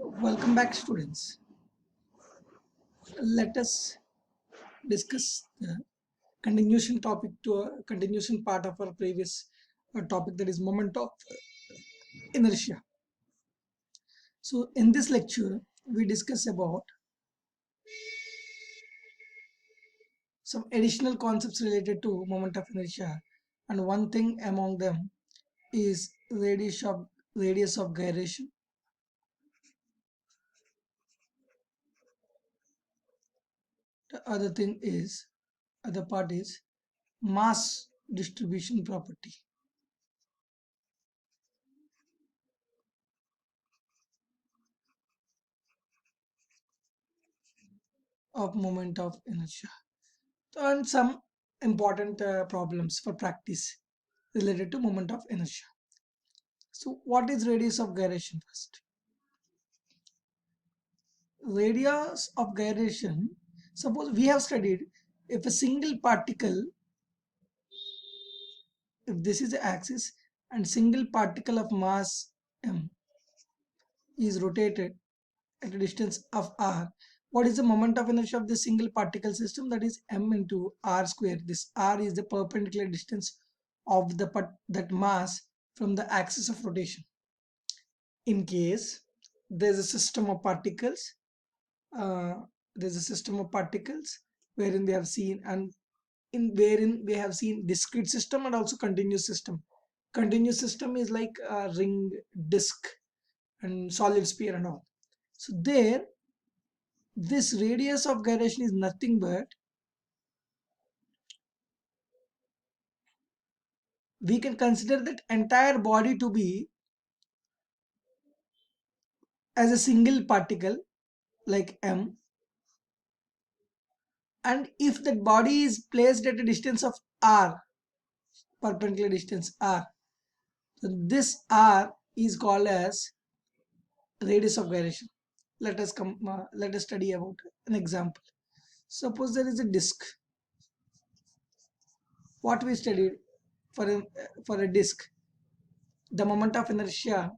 Welcome back, students. Let us discuss the continuation topic to a continuation part of our previous topic, that is moment of inertia. So in this lecture, we discuss about some additional concepts related to moment of inertia, and one thing among them is radius of gyration. The other part is mass distribution property of moment of inertia, and some important problems for practice related to moment of inertia. So what is radius of gyration first? Radius of gyration, suppose we have studied if a single particle, if this is the axis and single particle of mass m is rotated at a distance of r, what is the moment of inertia of this single particle system? That is m into r square. This r is the perpendicular distance of that mass from the axis of rotation. In case there's a system of particles, uh, there's a system of particles wherein we have seen, and in wherein we have seen discrete system and also continuous system. Continuous system is like a ring, disk, and solid sphere and all. So there, this radius of gyration is nothing but, we can consider that entire body to be as a single particle like m, and if that body is placed at a distance of r, perpendicular distance r, so this r is called as radius of gyration. Let us study about an example. Suppose there is a disk. What we studied for a disk, the moment of inertia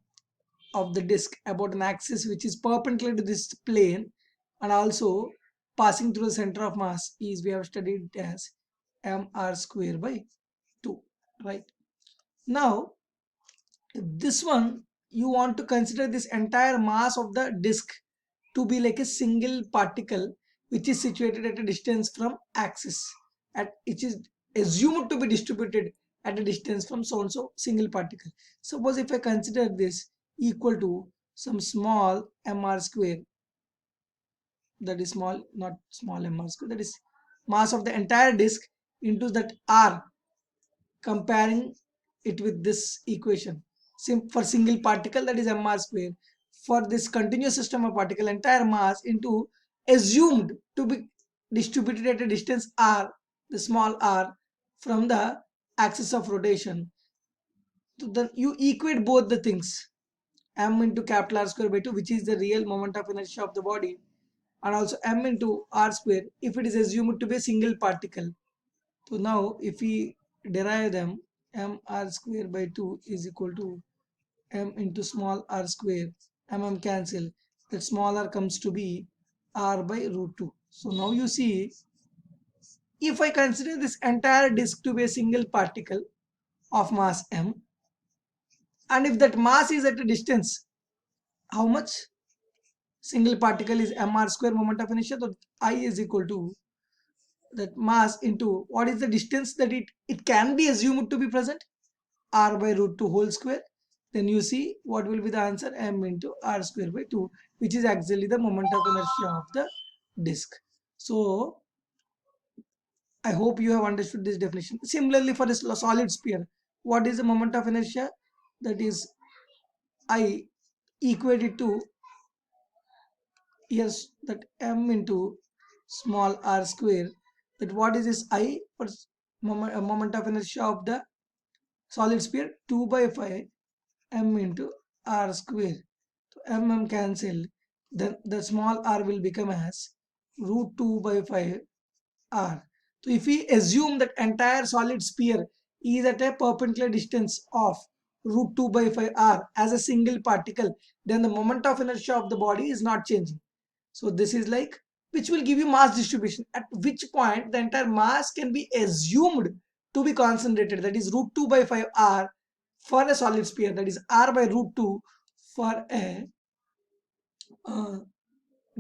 of the disk about an axis which is perpendicular to this plane and also passing through the center of mass is, we have studied as mr square by 2, right? Now if this one, you want to consider this entire mass of the disk to be like a single particle which is situated at a distance from axis, at which is assumed to be distributed at a distance from so and so single particle. Suppose if I consider this equal to some small mr square, that is small, not small mr square, that is mass of the entire disk into that r, comparing it with this equation. For single particle, that is mr square. For this continuous system of particle, entire mass into assumed to be distributed at a distance r, the small r, from the axis of rotation. So then you equate both the things, m into capital R square by 2, which is the real moment of inertia of the body, and also m into r square if it is assumed to be a single particle. So now if we derive them, mr square by 2 is equal to m into small r square, cancel, that small r comes to be r by root 2. So now you see, if I consider this entire disk to be a single particle of mass m, and if that mass is at a distance, how much? Single particle is mr square moment of inertia, so I is equal to that mass into what is the distance that it can be assumed to be present, r by root 2 whole square. Then you see what will be the answer, m into r square by 2, which is actually the moment of inertia of the disk. So I hope you have understood this definition. Similarly, for this solid sphere, what is the moment of inertia? That is, I equate it to, yes, that m into small r square. That what is this I for moment of inertia of the solid sphere? 2 by 5 m into r square. So cancel. Then the small r will become as root 2 by 5 r. So if we assume that entire solid sphere is at a perpendicular distance of root 2 by 5 r as a single particle, then the moment of inertia of the body is not changing. So this is like, which will give you mass distribution, at which point the entire mass can be assumed to be concentrated, that is root 2 by 5 r for a solid sphere, that is r by root 2 for a uh,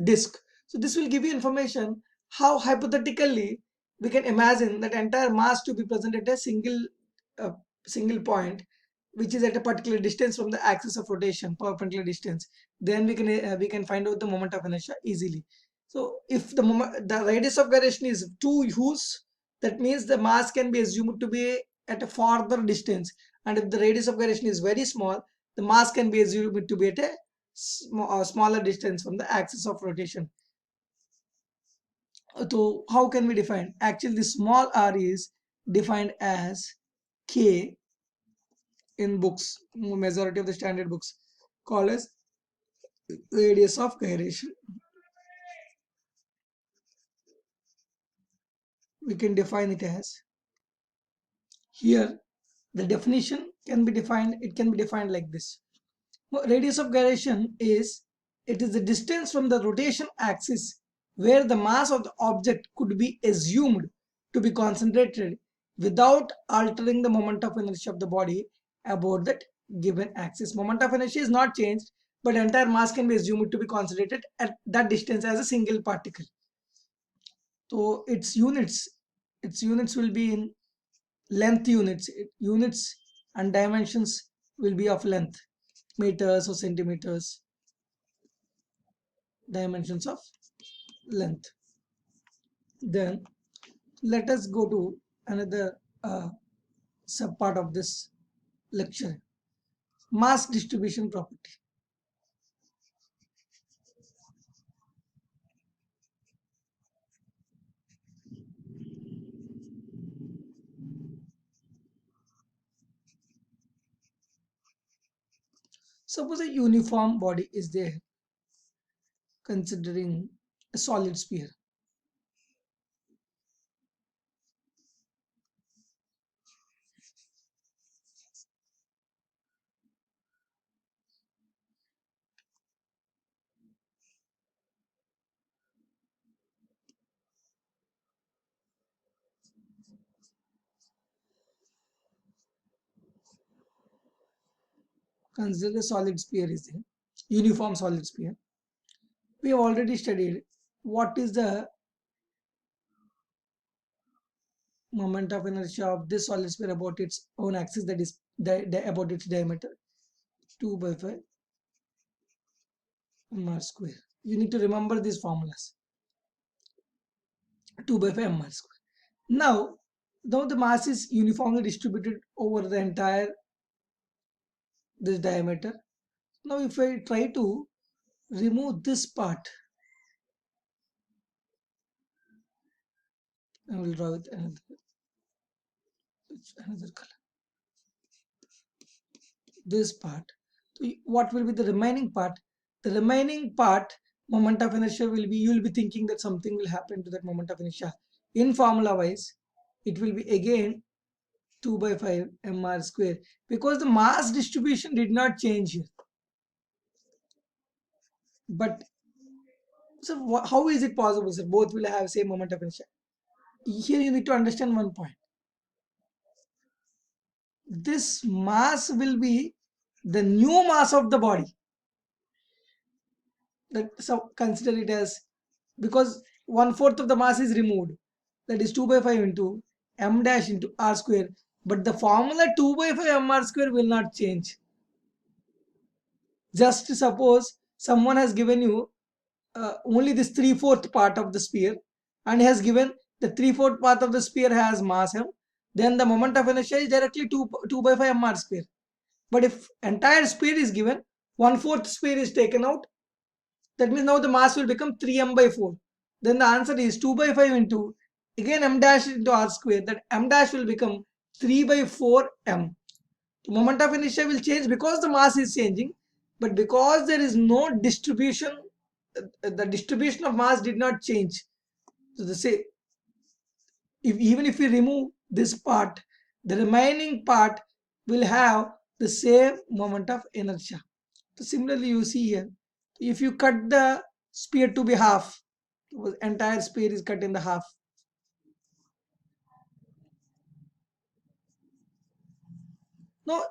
disk. So this will give you information how hypothetically we can imagine that entire mass to be present at a uh, single point, which is at a particular distance from the axis of rotation, perpendicular distance. Then we can find out the moment of inertia easily. So if the radius of gyration is 2 u's, that means the mass can be assumed to be at a farther distance, and if the radius of gyration is very small, the mass can be assumed to be at a smaller distance from the axis of rotation. So how can we define? Actually, the small r is defined as k in books, majority of the standard books, called as radius of gyration. We can define it as, here the definition can be defined, it can be defined like this. Radius of gyration is, it is the distance from the rotation axis where the mass of the object could be assumed to be concentrated without altering the moment of inertia of the body about that given axis. Moment of inertia is not changed, but entire mass can be assumed to be concentrated at that distance as a single particle. So its units will be in length units. Units and dimensions will be of length, meters or centimeters, dimensions of length. Then let us go to another sub part of this lecture, mass distribution property. Suppose a uniform body is there, considering a solid sphere. Consider a solid sphere is there, uniform solid sphere. We have already studied what is the moment of inertia of this solid sphere about its own axis, that is about its diameter, 2 by 5 mr square. You need to remember these formulas, 2 by 5 mr square. Now the mass is uniformly distributed over the entire this diameter. Now if I try to remove this part, I will draw with another color, this part. So what will be the remaining part? The remaining part, moment of inertia will be, you will be thinking that something will happen to that moment of inertia. In formula wise, it will be again 2 by 5 mr square, because the mass distribution did not change here. But so how is it possible, sir? Both will have same moment of inertia. Here you need to understand one point. This mass will be the new mass of the body. So consider it as, because 1/4 of the mass is removed, that is 2 by 5 into m dash into r square, but the formula 2 by 5 mr square will not change. Just suppose someone has given you only this 3/4 part of the sphere, and has given the 3/4 part of the sphere has mass m, then the moment of inertia is directly 2 by 5 mr square. But if entire sphere is given, 1/4 sphere is taken out, that means now the mass will become 3m by 4. Then the answer is 2 by 5 into again m dash into r square, that m dash will become 3 by 4 m. The moment of inertia will change because the mass is changing, but because there is no distribution, the distribution of mass did not change. So the say, even if we remove this part, the remaining part will have the same moment of inertia. So similarly, you see here, if you cut the sphere to be half, the entire sphere is cut in the half. Now,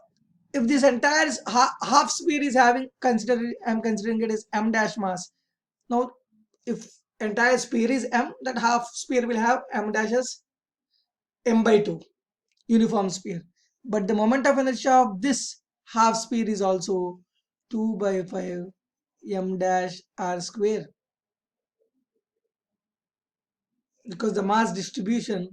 if this entire half sphere is having, I'm considering it as m dash mass. Now, if entire sphere is m, that half sphere will have m dash as m by 2 uniform sphere. But the moment of inertia of this half sphere is also 2 by 5 m dash r square, because the mass distribution,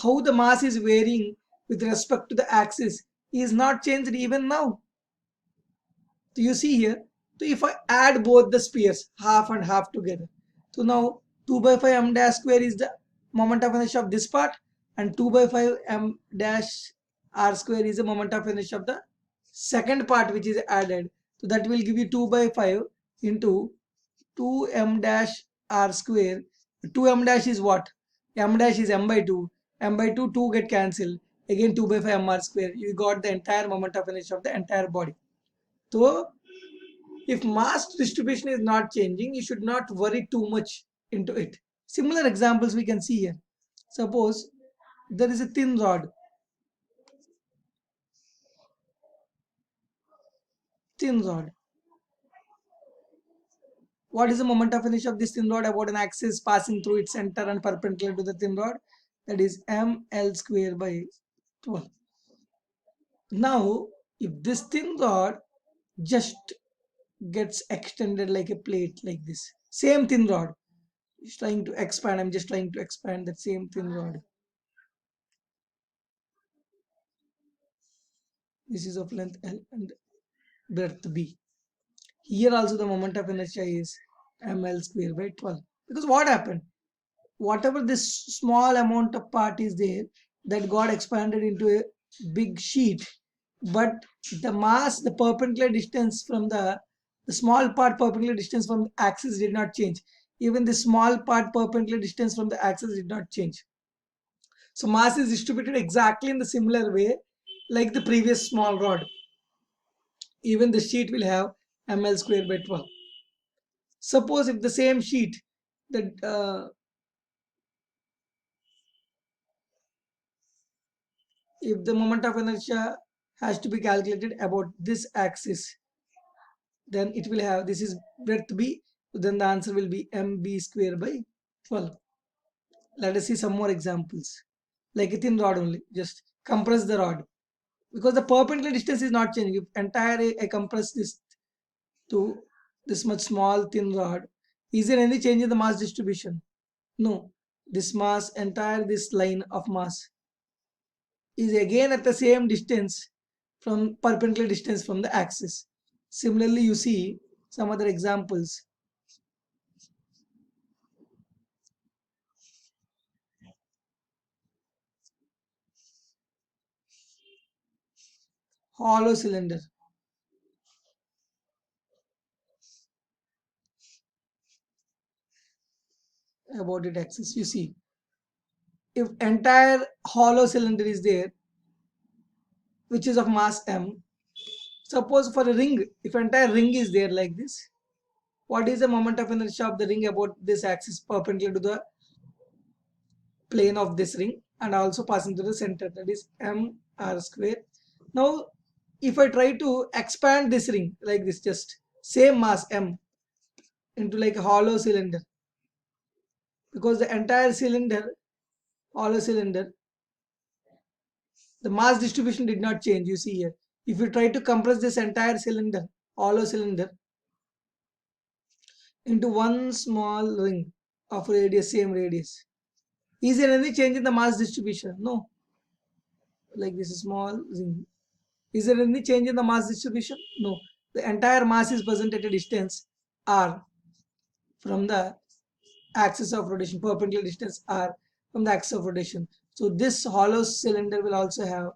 how the mass is varying with respect to the axis, is not changed even now. So you see here, so if I add both the spheres, half and half together, so now 2 by 5 m dash square is the moment of inertia of this part, and 2 by 5 m dash r square is the moment of inertia of the second part which is added. So that will give you 2 by 5 into 2 m dash r square. 2 m dash is what? M dash is m by 2. M by 2, 2 get cancelled. Again 2 by 5 m r square. You got the entire moment of inertia of the entire body. So if mass distribution is not changing, you should not worry too much into it. Similar examples we can see here. Suppose there is a thin rod. Thin rod. What is the moment of inertia of this thin rod about an axis passing through its center and perpendicular to the thin rod? That is ml square by 12. Now, if this thin rod just gets extended like a plate like this, same thin rod is trying to expand, I'm just trying to expand that same thin rod. This is of length L and breadth B. Here also the moment of inertia is ml square by 12. Because what happened? Whatever this small amount of part is there, that got expanded into a big sheet, but the mass, the perpendicular distance from the small part perpendicular distance from the axis did not change. Even the small part perpendicular distance from the axis did not change. So mass is distributed exactly in the similar way like the previous small rod. Even the sheet will have ml square by 12. Suppose if the same sheet, that if the moment of inertia has to be calculated about this axis, then it will have, this is breadth B, then the answer will be mb square by 12. Let us see some more examples. Like a thin rod only, just compress the rod, because the perpendicular distance is not changing. If entire I compress this to this much small thin rod, is there any change in the mass distribution? No. This mass, entire this line of mass is again at the same distance from perpendicular distance from the axis. Similarly, you see some other examples. Hollow cylinder. About its axis, you see, if entire hollow cylinder is there, which is of mass m, suppose for a ring, if entire ring is there like this, what is the moment of inertia of the ring about this axis perpendicular to the plane of this ring and also passing through the center, that is m r square. Now if I try to expand this ring like this, just same mass m into like a hollow cylinder, because the entire cylinder, hollow cylinder, the mass distribution did not change. You see here, if you try to compress this entire cylinder, hollow cylinder, into one small ring of radius, same radius, is there any change in the mass distribution? No. Like this small ring, is there any change in the mass distribution? No. The entire mass is present at a distance r from the axis of rotation, perpendicular distance r from the axis of rotation. So this hollow cylinder will also have,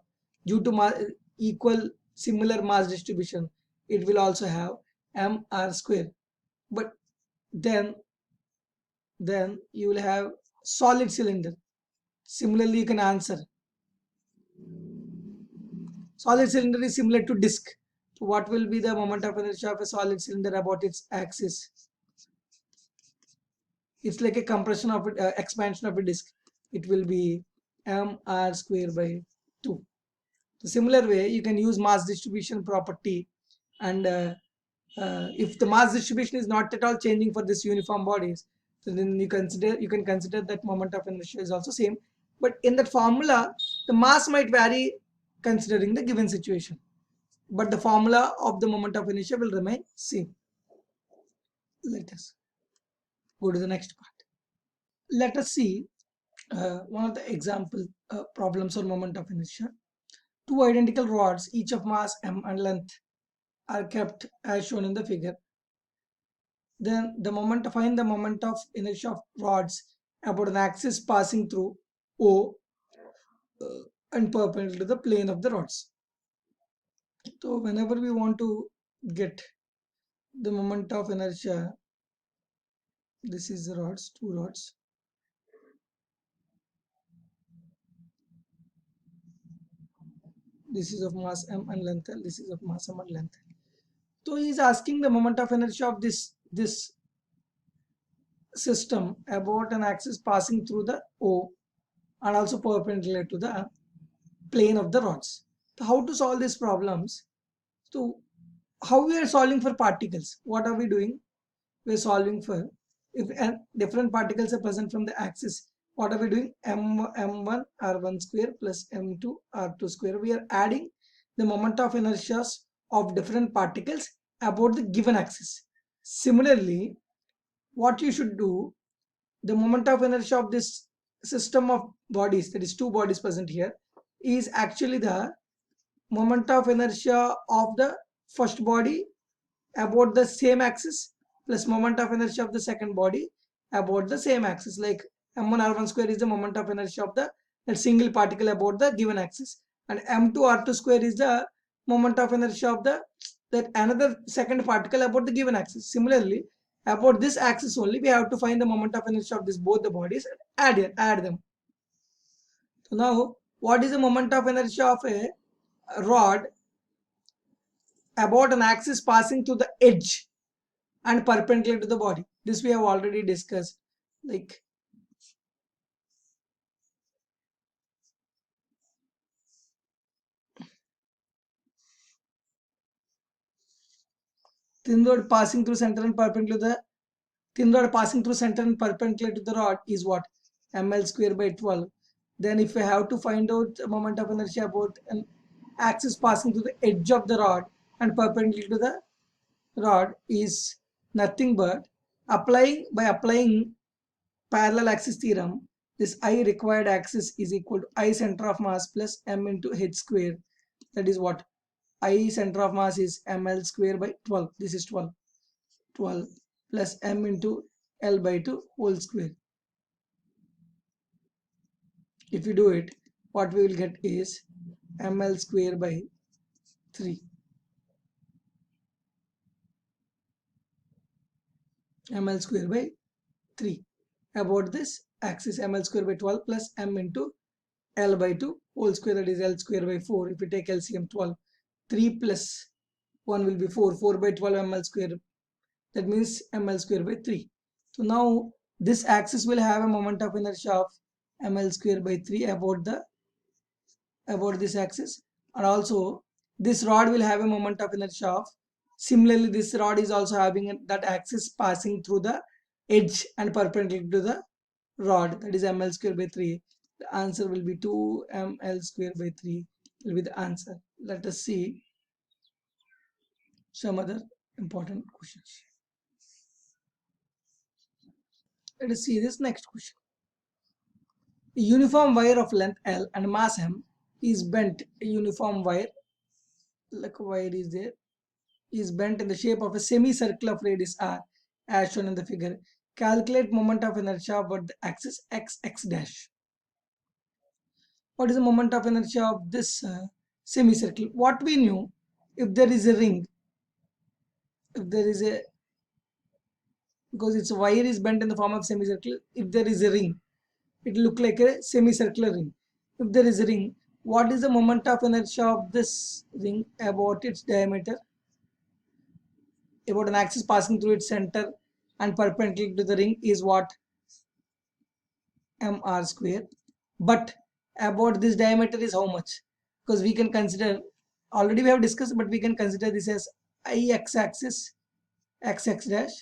due to equal similar mass distribution, it will also have mr square. But then you will have solid cylinder. Similarly, you can answer. Solid cylinder is similar to disk. So what will be the moment of inertia of a solid cylinder about its axis? It's like a compression of it, expansion of a disk. It will be mr square by 2. The similar way, you can use mass distribution property, and if the mass distribution is not at all changing for this uniform bodies, so then you can consider that moment of inertia is also same. But in that formula, the mass might vary considering the given situation, but the formula of the moment of inertia will remain same. Let us go to the next part. Let us see one of the example problems on moment of inertia. Two identical rods, each of mass m and length, are kept as shown in the figure. Then find the moment of inertia of rods about an axis passing through O and perpendicular to the plane of the rods. So whenever we want to get the moment of inertia, this is the rods, two rods. This is of mass m and length L. This is of mass m and length L. So he is asking the moment of inertia of this system about an axis passing through the O and also perpendicular to the plane of the rods. So how to solve these problems? So how we are solving for particles? What are we doing? We are solving for if different particles are present from the axis. What are we doing? m1 r1 square plus m2 r2 square. We are adding the moment of inertia of different particles about the given axis. Similarly, what you should do, the moment of inertia of this system of bodies, that is two bodies present here, is actually the moment of inertia of the first body about the same axis plus moment of inertia of the second body about the same axis. Like m1 r1 square is the moment of inertia of the that single particle about the given axis, and m2 r2 square is the moment of inertia of the that another second particle about the given axis. Similarly, about this axis only we have to find the moment of inertia of this both the bodies and add them. So now what is the moment of inertia of a rod about an axis passing through the edge and perpendicular to the body? This we have already discussed. Like thin rod passing through center and perpendicular to the thin rod passing through center and perpendicular to the rod is what? ml square by 12. Then if we have to find out the moment of inertia about an axis passing through the edge of the rod and perpendicular to the rod is nothing but applying parallel axis theorem. This I required axis is equal to I center of mass plus m into h square. That is what? I center of mass is ml square by 12. This is 12. 12 plus m into L by 2 whole square. If you do it, what we will get is ml square by 3. ml square by 3 about this axis ml square by 12 plus m into L by 2 whole square, that is L square by 4. If you take LCM 12, 3 plus 1 will be 4. 4 by 12 ml square, that means ml square by 3. So now this axis will have a moment of inertia of ml square by 3 about this axis, and also this rod will have a moment of inertia of, similarly this rod is also having that axis passing through the edge and perpendicular to the rod, that is ml square by 3. The answer will be 2 ml square by 3 will be the answer. Let us see some other important questions. Let us see this next question. A uniform wire of length L and mass M is bent. A uniform wire, like a wire is there, is bent in the shape of a semicircle of radius r as shown in the figure. Calculate moment of inertia about the axis x dash. What is the moment of inertia of this semicircle? What we knew, if there is a ring, if there is a, because its wire is bent in the form of semicircle, if there is a ring, it will look like a semicircular ring. If there is a ring, what is the moment of inertia of this ring about its diameter, about an axis passing through its center and perpendicular to the ring is what? mr square. But about this diameter is how much? Because we can consider, already we have discussed, but we can consider this as ix axis, xx dash,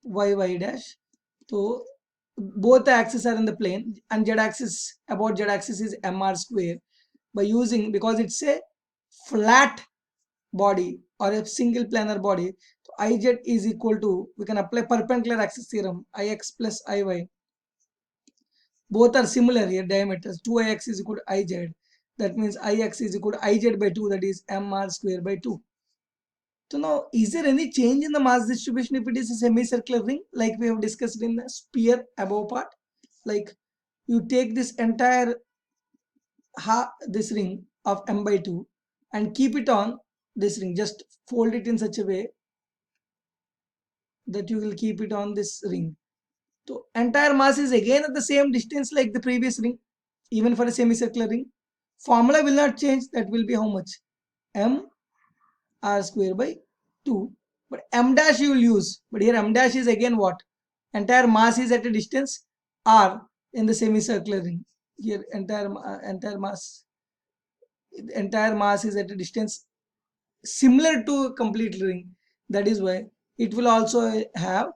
y dash. So both the axes are in the plane, and z axis, about z axis is mr square. By using, because it's a flat body or a single planar body, so iz is equal to, we can apply perpendicular axis theorem, ix plus iy. Both are similar here, diameters. 2ix is equal to iz. That means ix is equal to iz by 2, that is mr square by 2. So now, is there any change in the mass distribution if it is a semicircular ring, like we have discussed in the sphere above part? Like you take this entire this ring of m by 2 and keep it on this ring, just fold it in such a way that you will keep it on this ring. So entire mass is again at the same distance like the previous ring, even for a semicircular ring. Formula will not change, that will be how much? M r square by 2. But m dash you will use, but here m dash is again what? Entire mass is at a distance r in the semicircular ring. Here entire mass is at a distance similar to a complete ring. That is why it will also have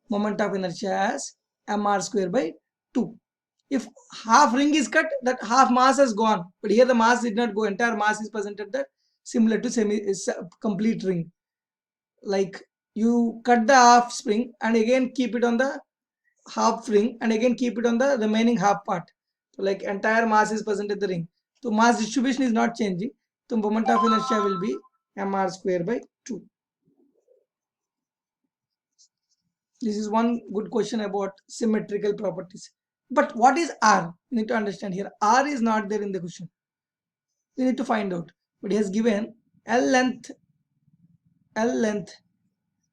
moment of inertia as mr square by 2. If half ring is cut, that half mass has gone, but here the mass did not go, entire mass is presented that similar to complete ring. Like you cut the half spring and again keep it on the half ring and again keep it on the remaining half part. So like entire mass is present in the ring. So mass distribution is not changing. So moment of inertia will be mr square by 2. This is one good question about symmetrical properties. But what is R? You need to understand here. R is not there in the question. We need to find out. But he has given L length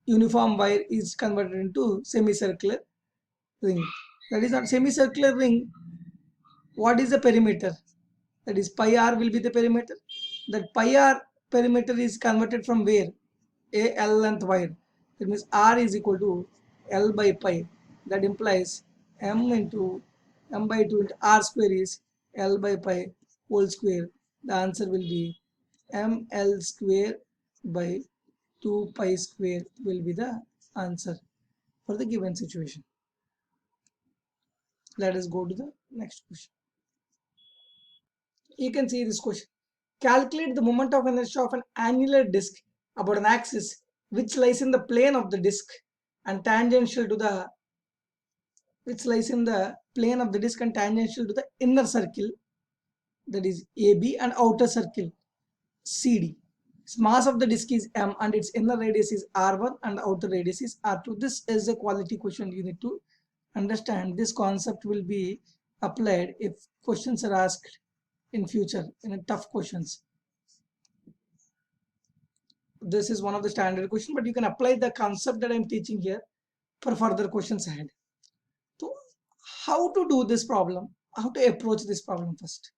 uniform wire is converted into semicircular ring. That is not semicircular ring. What is the perimeter? That is pi r will be the perimeter. That pi r perimeter is converted from where? A L length wire. That means r is equal to L by pi. That implies m by 2 into r square is L by pi whole square. The answer will be ml square by 2 pi square will be the answer for the given situation. Let us go to the next question. You can see this question. Calculate the moment of inertia of an annular disk about an axis which lies in the plane of the disk and tangential to the inner circle, that is AB, and outer circle CD. Mass of the disk is m and its inner radius is r1 and outer radius is r2. This is a quality question. You need to understand this concept will be applied if questions are asked in future in a tough questions. This is one of the standard question, but you can apply the concept that I'm teaching here for further questions ahead. So how to do this problem, how to approach this problem first?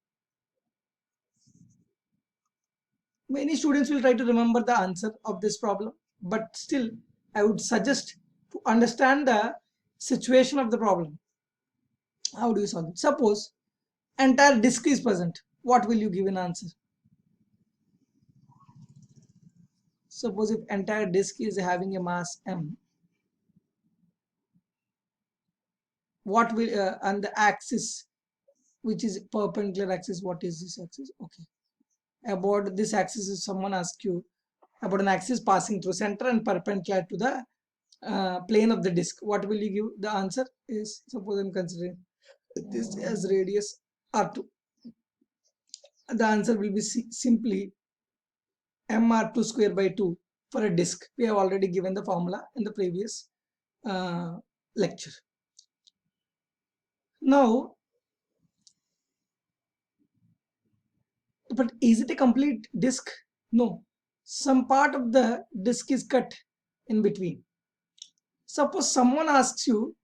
Many students will try to remember the answer of this problem, but still I would suggest to understand the situation of the problem. How do you solve it? Suppose entire disk is present, what will you give an answer? Suppose if entire disk is having a mass m, what will and the axis which is perpendicular axis, what is this axis? Okay, about this axis, if someone asks you about an axis passing through center and perpendicular to the plane of the disk, what will you give? The answer is, suppose I'm considering this as radius r2, the answer will be simply mr2 square by 2 for a disk. We have already given the formula in the previous lecture. Now, but is it a complete disk? No, some part of the disk is cut in between. Suppose someone asks you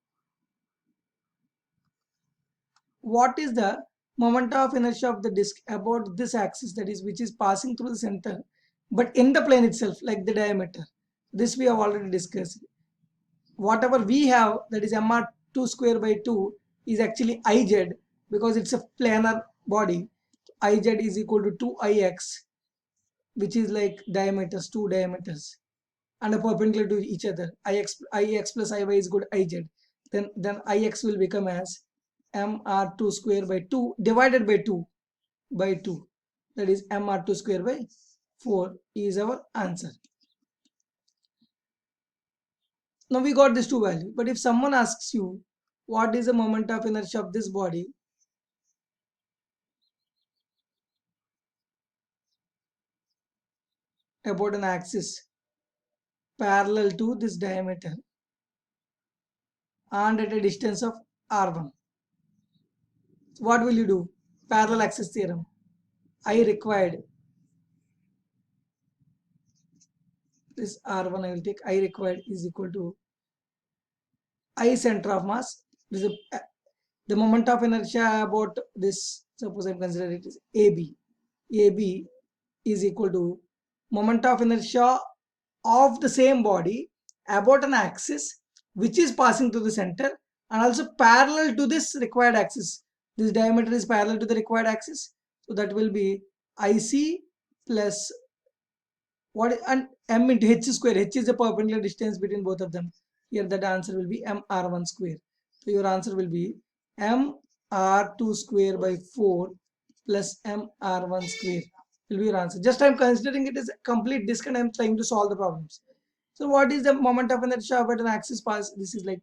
what is the moment of inertia of the disk about this axis, that is which is passing through the center but in the plane itself, like the diameter. This we have already discussed. Whatever we have, that is mr2 square by 2, is actually iz, because it's a planar body. Iz is equal to 2ix, which is like diameters, two diameters, and are perpendicular to each other. Ix plus iy is equal to iz. Then ix will become as mr2 square by 2 divided by 2 by 2. That is mr2 square by 4 is our answer. Now we got this two value. But if someone asks you what is the moment of inertia of this body, about an axis parallel to this diameter and at a distance of r1, what will you do? Parallel axis theorem. I required this r1, I will take I required is equal to I center of mass. This is the moment of inertia about this, suppose I'm considering it is AB. AB is equal to moment of inertia of the same body about an axis which is passing through the center and also parallel to this required axis. This diameter is parallel to the required axis. So that will be IC plus what, and m into h square. H is the perpendicular distance between both of them. Here that answer will be mr1 square. So your answer will be mr2 square by 4 plus mr1 square will be your answer. Just I am considering it as a complete disk and I am trying to solve the problems. So what is the moment of inertia about an axis pass? This is like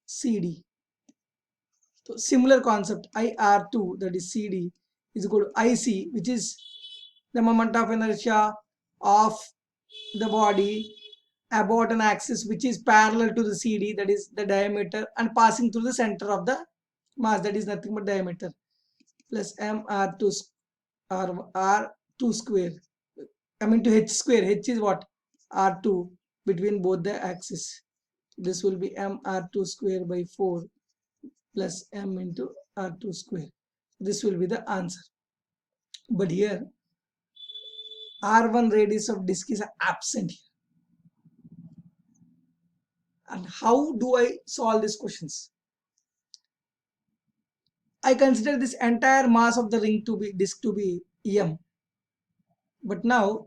CD. So similar concept, IR2, that is CD, is equal to IC, which is the moment of inertia of the body about an axis which is parallel to the CD, that is the diameter, and passing through the center of the mass, that is nothing but diameter, plus mr2 r2 square, I mean to h square. H is what? R2 between both the axes. This will be mr2 square by 4 plus m into r2 square. This will be the answer. But here r1 radius of disk is absent here. And how do I solve these questions? I consider this entire mass of the ring to be disk to be m. But now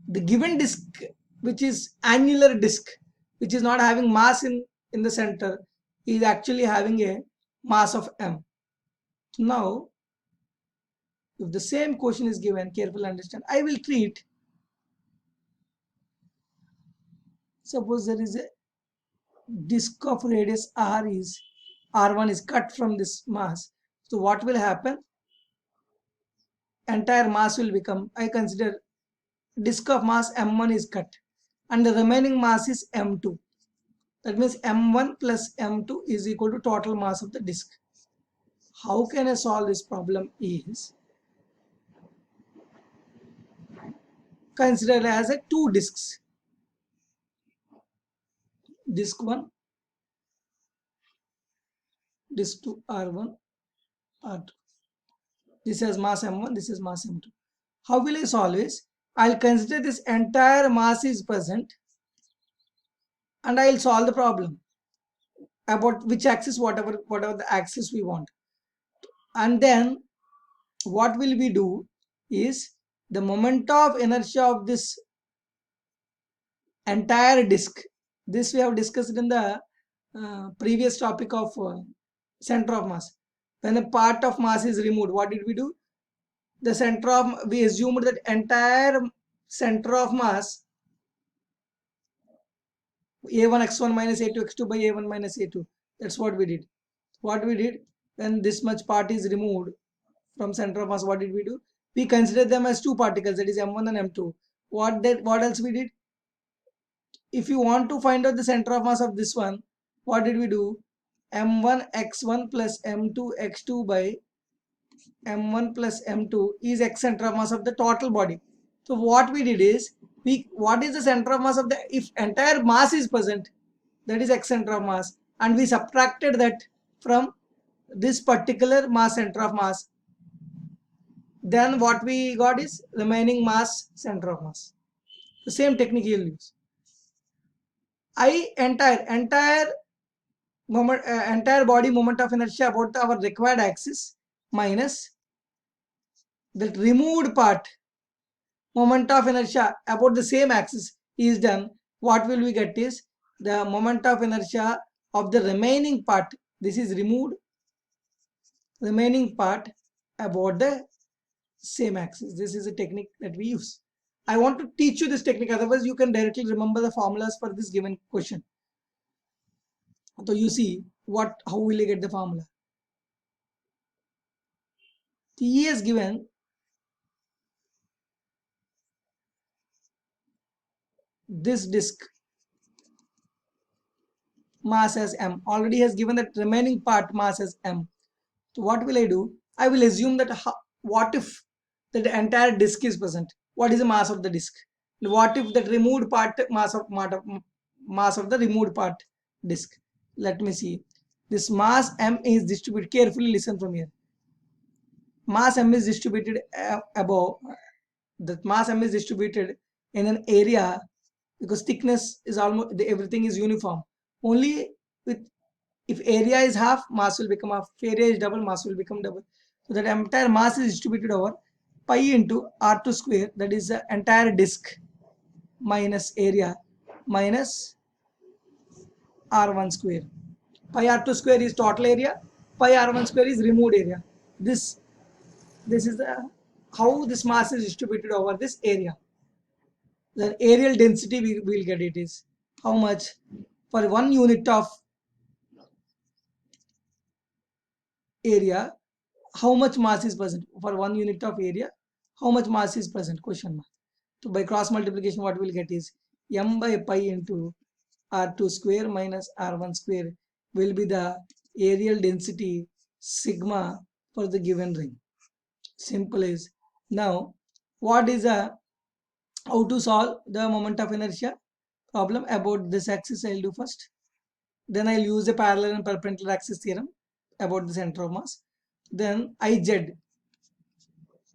the given disk, which is annular disk, which is not having mass in the center, is actually having a mass of m. Now if the same question is given, carefully understand, I will treat, suppose there is a disk of radius r, is r1 is cut from this mass. So what will happen? Entire mass will become, I consider disk of mass m1 is cut and the remaining mass is m2. That means m1 plus m2 is equal to total mass of the disk. How can I solve this problem is, consider as a two disks. Disk 1, disk 2, r1, r2. This has mass m1, this is mass m2. How will I solve this? I'll consider this entire mass is present and I'll solve the problem about which axis, whatever the axis we want. And then what will we do is, the moment of inertia of this entire disk, this we have discussed in the previous topic of center of mass. When a part of mass is removed, what did we do? The center of, we assumed that entire center of mass a1 x1 minus a2 x2 by a1 minus a2. That's what we did. What we did, when this much part is removed from center of mass, what did we do? We considered them as two particles, that is m1 and m2. What else we did? If you want to find out the center of mass of this one, what did we do? m1 x1 plus m2 x2 by m1 plus m2 is x center of mass of the total body. So what we did is, what is the center of mass of the, if entire mass is present, that is x center of mass, and we subtracted that from this particular mass center of mass, then what we got is remaining mass center of mass. The same technique you'll use. I entire moment, entire body moment of inertia about our required axis minus that removed part moment of inertia about the same axis is done. What will we get is the moment of inertia of the remaining part. This is removed remaining part about the same axis. This is a technique that we use. I want to teach you this technique, otherwise you can directly remember the formulas for this given question. So you see how will you get the formula? He has given this disk mass as m, already has given that remaining part mass as m. So what will I do? I will assume that what if that the entire disk is present? What is the mass of the disk? What if that removed part mass of the removed part disk? Let me see. This mass m is distributed. Carefully listen from here. Mass m is distributed above. The mass m is distributed in an area because thickness is almost everything is uniform. Only with if area is half, mass will become half. If area is double, mass will become double. So that entire mass is distributed over pi into r2 square, that is the entire disk, minus area minus r1 square. Pi r2 square is total area, pi r1 square is removed area. This is the how this mass is distributed over this area. The areal density we will get it is how much for 1 unit of area, how much mass is present for 1 unit of area, how much mass is present, question mark. So by cross multiplication what we'll get is m by pi into r2 square minus r1 square will be the areal density sigma for the given ring. Simple as. Now what is how to solve the moment of inertia problem about this axis? I'll do first, then I'll use the parallel and perpendicular axis theorem about the center of mass. Then Iz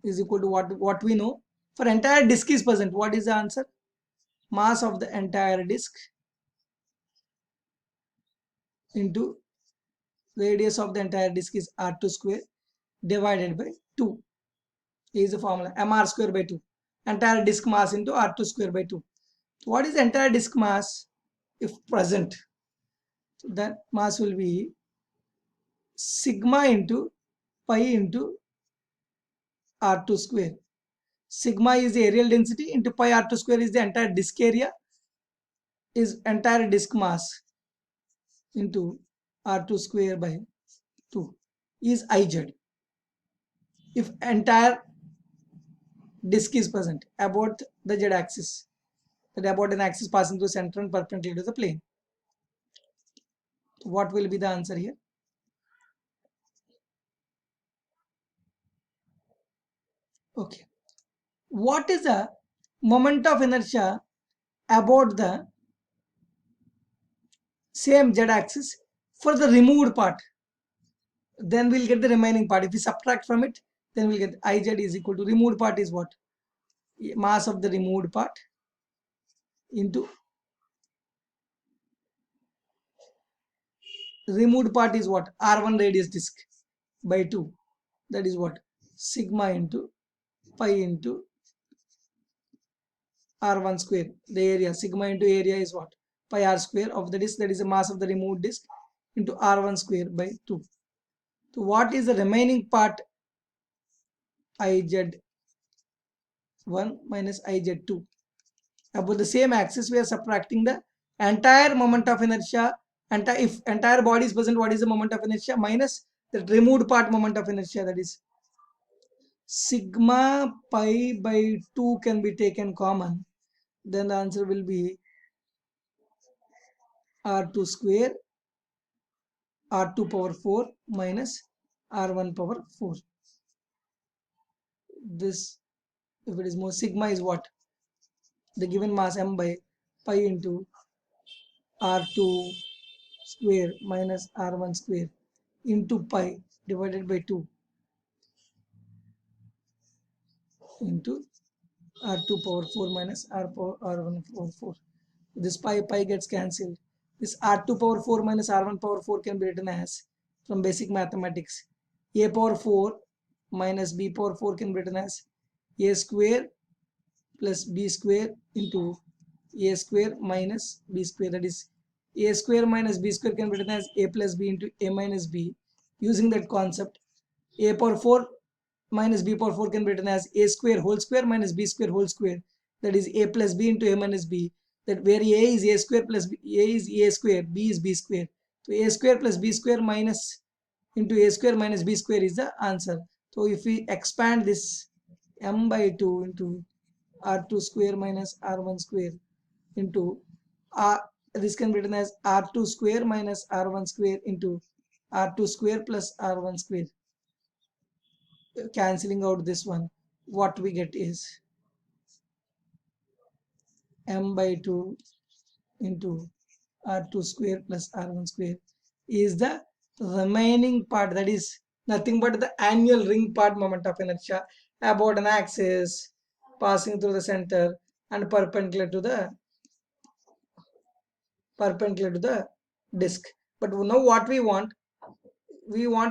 is equal to what we know. For entire disk is present, what is the answer? Mass of the entire disk into radius of the entire disk is r2 square divided by 2 is the formula, mr square by 2. Entire disk mass into r2 square by 2. What is entire disk mass if present? So that mass will be sigma into pi into r2 square. Sigma is the areal density into pi r2 square is the entire disk area, is entire disk mass into r2 square by 2 is Iz. If entire disk is present about the z axis, that about an axis passing through center and perpendicular to the plane, what will be the answer here? Okay, what is the moment of inertia about the same z axis for the removed part? Then we'll get the remaining part. If we subtract from it, then we'll get Iz is equal to removed part is what? Mass of the removed part into removed part is what? R1 radius disk by 2. That is what? Sigma into pi into R1 square. The area, sigma into area is what? Pi r square of the disk, that is the mass of the removed disk, into R1 square by 2. So what is the remaining part? Iz1 minus Iz2. About the same axis we are subtracting the entire moment of inertia. If entire body is present, what is the moment of inertia minus the removed part moment of inertia, that is sigma pi by 2 can be taken common, then the answer will be r2 square r2 power 4 minus r1 power 4. This, if it is more, sigma is what? The given mass m by pi into r2 square minus r1 square into pi divided by 2 into r2 power 4 minus r power r1 power 4. This pi gets cancelled. This r2 power 4 minus r1 power 4 can be written as, from basic mathematics, a power 4 minus b power 4 can be written as a square plus b square into a square minus b square. That is, a square minus b square can be written as a plus b into a minus b. Using that concept, a power 4 minus b power 4 can be written as a square whole square minus b square whole square. That is a plus b into a minus b. That where a is a square plus b, a is a square, b is b square. So a square plus b square minus into a square minus b square is the answer. So if we expand this m by 2 into r2 square minus r1 square into r, this can be written as r2 square minus r1 square into r2 square plus r1 square. Cancelling out this one, what we get is m by 2 into r2 square plus r1 square is the remaining part, that is nothing but the annual ring part moment of inertia about an axis passing through the center and perpendicular to the disk. But now what we want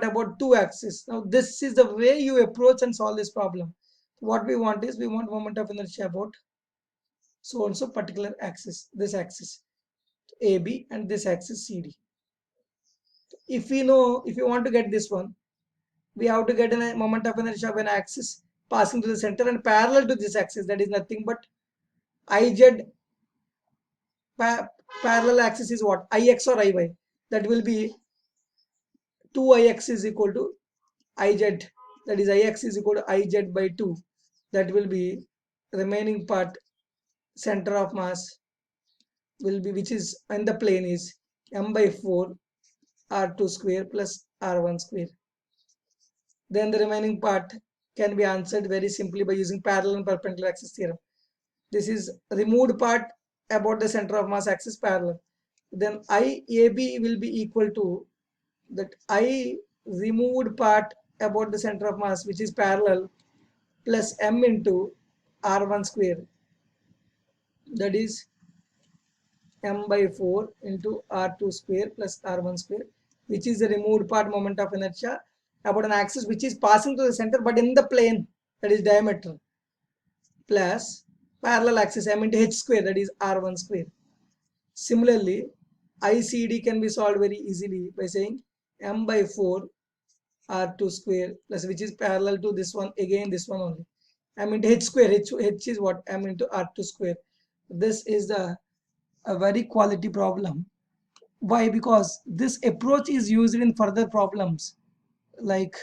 about two axes. Now this is the way you approach and solve this problem. What we want is, we want moment of inertia about so and so particular axis, this axis AB and this axis CD. If we know, if you want to get this one, we have to get a moment of inertia of an axis passing to the center and parallel to this axis, that is nothing but IZ. Parallel axis is what, IX or IY. That will be 2IX is equal to IZ, that is IX is equal to IZ by 2. That will be remaining part, center of mass will be, which is in the plane, is m by 4 r2 square plus r1 square. Then the remaining part can be answered very simply by using parallel and perpendicular axis theorem. This is removed part about the center of mass axis parallel. Then IAB will be equal to that I removed part about the center of mass, which is parallel, plus m into r1 square. That is m by 4 into r2 square plus r1 square, which is the removed part moment of inertia about an axis which is passing to the center but in the plane, that is diameter, plus parallel axis m into h square, that is r1 square. Similarly, ICD can be solved very easily by saying m by 4 r2 square plus, which is parallel to this one, again this one only, m into h square. H is what, m into r2 square. This is a very quality problem. Why? Because this approach is used in further problems, like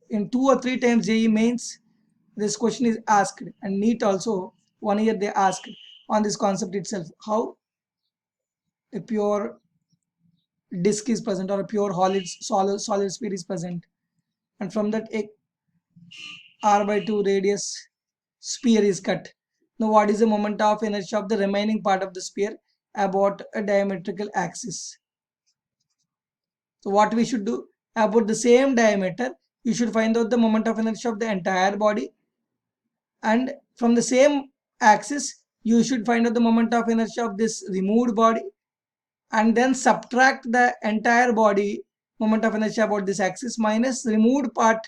in 2 or 3 times JEE mains this question is asked, and NEET also 1 year they asked on this concept itself, how a pure disk is present or a pure solid sphere is present, and from that a r by 2 radius sphere is cut. Now what is the moment of inertia of the remaining part of the sphere about a diametrical axis? So what we should do, about the same diameter, you should find out the moment of inertia of the entire body, and from the same axis you should find out the moment of inertia of this removed body, and then subtract the entire body moment of inertia about this axis minus removed part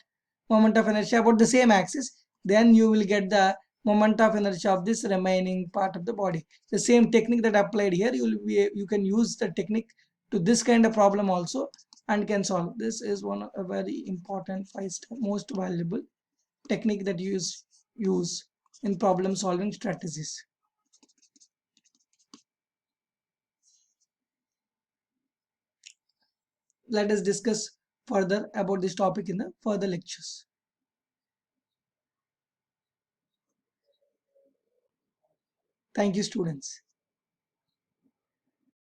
moment of inertia about the same axis. Then you will get the moment of inertia of this remaining part of the body. The same technique that applied here, you can use the technique to this kind of problem also and can solve. This is one of a very important, most valuable technique that you use in problem solving strategies. Let us discuss further about this topic in the further lectures. Thank you, students.